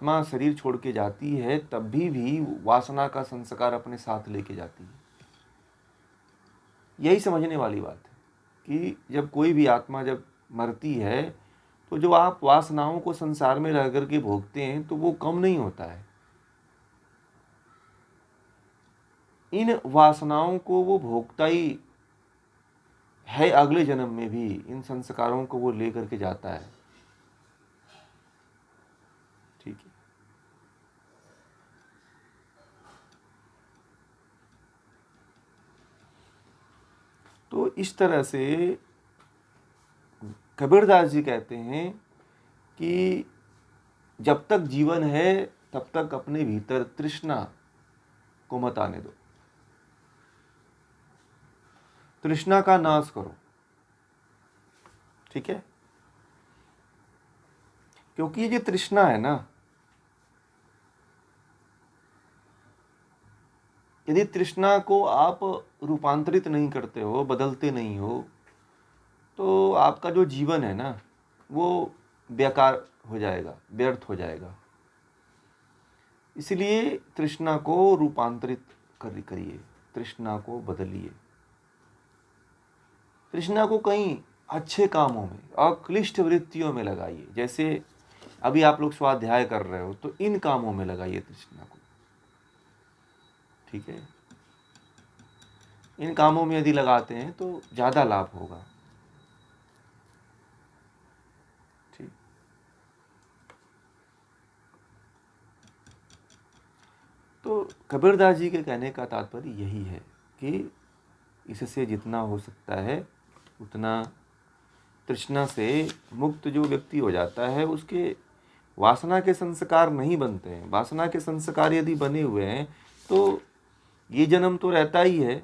आत्मा शरीर छोड़ के जाती है तब भी वासना का संस्कार अपने साथ लेके जाती है। यही समझने वाली बात है कि जब कोई भी आत्मा जब मरती है तो जो आप वासनाओं को संसार में रह करके भोगते हैं तो वो कम नहीं होता है। इन वासनाओं को वो भोगता ही है, अगले जन्म में भी इन संस्कारों को वो लेकर के जाता है। ठीक है। तो इस तरह से कबीरदास जी कहते हैं कि जब तक जीवन है तब तक अपने भीतर तृष्णा को मत आने दो, तृष्णा का नाश करो। ठीक है, क्योंकि ये जो तृष्णा है ना, यदि तृष्णा को आप रूपांतरित नहीं करते हो, बदलते नहीं हो, तो आपका जो जीवन है ना वो बेकार हो जाएगा, व्यर्थ हो जाएगा। इसलिए तृष्णा को रूपांतरित करिए, तृष्णा को बदलिए, तृष्णा को कहीं अच्छे कामों में और क्लिष्ट वृत्तियों में लगाइए। जैसे अभी आप लोग स्वाध्याय कर रहे हो तो इन कामों में लगाइए तृष्णा को। ठीक है, इन कामों में यदि लगाते हैं तो ज़्यादा लाभ होगा। ठीक, तो कबीरदास जी के कहने का तात्पर्य यही है कि इससे जितना हो सकता है उतना तृष्णा से मुक्त जो व्यक्ति हो जाता है उसके वासना के संस्कार नहीं बनते हैं। वासना के संस्कार यदि बने हुए हैं तो ये जन्म तो रहता ही है,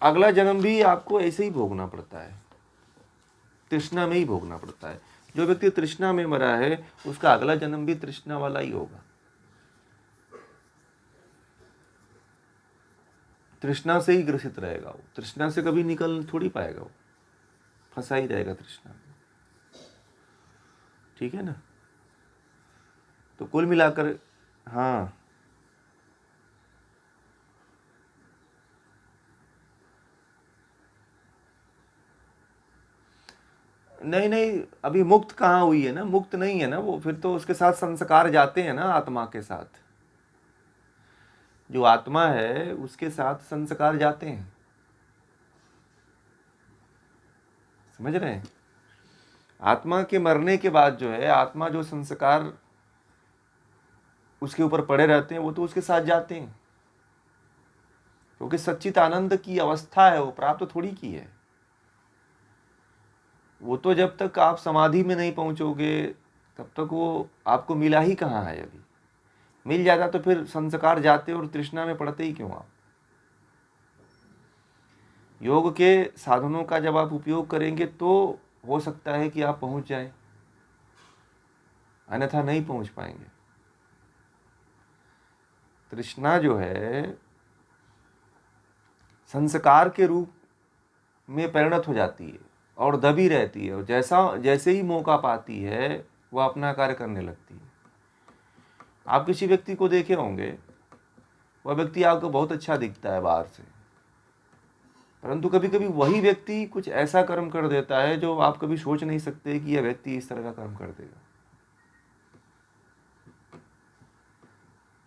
अगला जन्म भी आपको ऐसे ही भोगना पड़ता है, तृष्णा में ही भोगना पड़ता है। जो व्यक्ति तृष्णा में मरा है उसका अगला जन्म भी तृष्णा वाला ही होगा। तृष्णा से ही ग्रसित रहेगा वो, तृष्णा से कभी निकल थोड़ी पाएगा, वो फंसा ही रहेगा तृष्णा में। ठीक है ना। तो कुल मिलाकर हाँ, नहीं नहीं, अभी मुक्त कहाँ हुई है ना, मुक्त नहीं है ना वो, फिर तो उसके साथ संस्कार जाते हैं ना, आत्मा के साथ। जो आत्मा है उसके साथ संस्कार जाते हैं, समझ रहे हैं। आत्मा के मरने के बाद जो है, आत्मा जो संस्कार उसके ऊपर पड़े रहते हैं वो तो उसके साथ जाते हैं, क्योंकि सच्चित आनंद की अवस्था है वो, प्राप्त थोड़ी की है वो। तो जब तक आप समाधि में नहीं पहुंचोगे तब तक वो आपको मिला ही कहाँ है। अभी मिल जाता तो फिर संस्कार जाते और तृष्णा में पड़ते ही क्यों आप। योग के साधनों का जब आप उपयोग करेंगे तो हो सकता है कि आप पहुंच जाएं, अन्यथा नहीं पहुंच पाएंगे। तृष्णा जो है संस्कार के रूप में परिणत हो जाती है और दबी रहती है, और जैसे ही मौका पाती है वह अपना कार्य करने लगती है। आप किसी व्यक्ति को देखे होंगे, वह व्यक्ति आपको बहुत अच्छा दिखता है बाहर से, परंतु कभी कभी वही व्यक्ति कुछ ऐसा कर्म कर देता है जो आप कभी सोच नहीं सकते कि यह व्यक्ति इस तरह का कर्म कर देगा।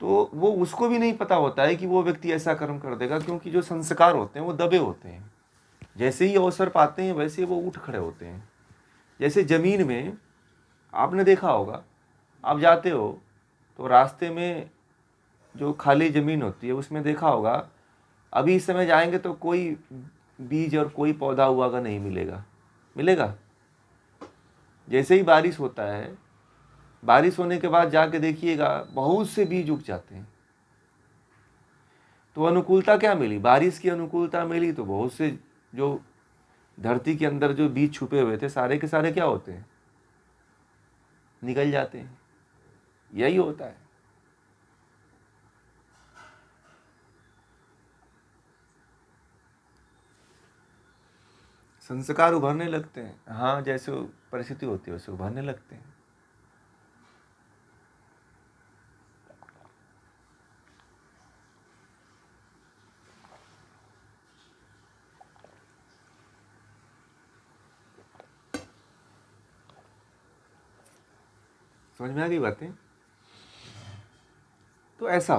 तो वो उसको भी नहीं पता होता है कि वो व्यक्ति ऐसा कर्म कर देगा, क्योंकि जो संस्कार होते हैं वो दबे होते हैं। जैसे ही अवसर पाते हैं वैसे वो उठ खड़े होते हैं। जैसे ज़मीन में आपने देखा होगा, आप जाते हो तो रास्ते में जो खाली ज़मीन होती है उसमें देखा होगा, अभी इस समय जाएंगे तो कोई बीज और कोई पौधा हुआ का नहीं मिलेगा, मिलेगा। जैसे ही बारिश होता है, बारिश होने के बाद जाके देखिएगा बहुत से बीज उग जाते हैं। तो अनुकूलता क्या मिली, बारिश की अनुकूलता मिली, तो बहुत से जो धरती के अंदर जो बीज छुपे हुए थे सारे के सारे क्या होते हैं, निकल जाते हैं। यही होता है। संस्कार उभरने लगते हैं, हाँ, जैसे परिस्थिति होती है वैसे उभरने लगते हैं। समझ में आ गई बातें? तो ऐसा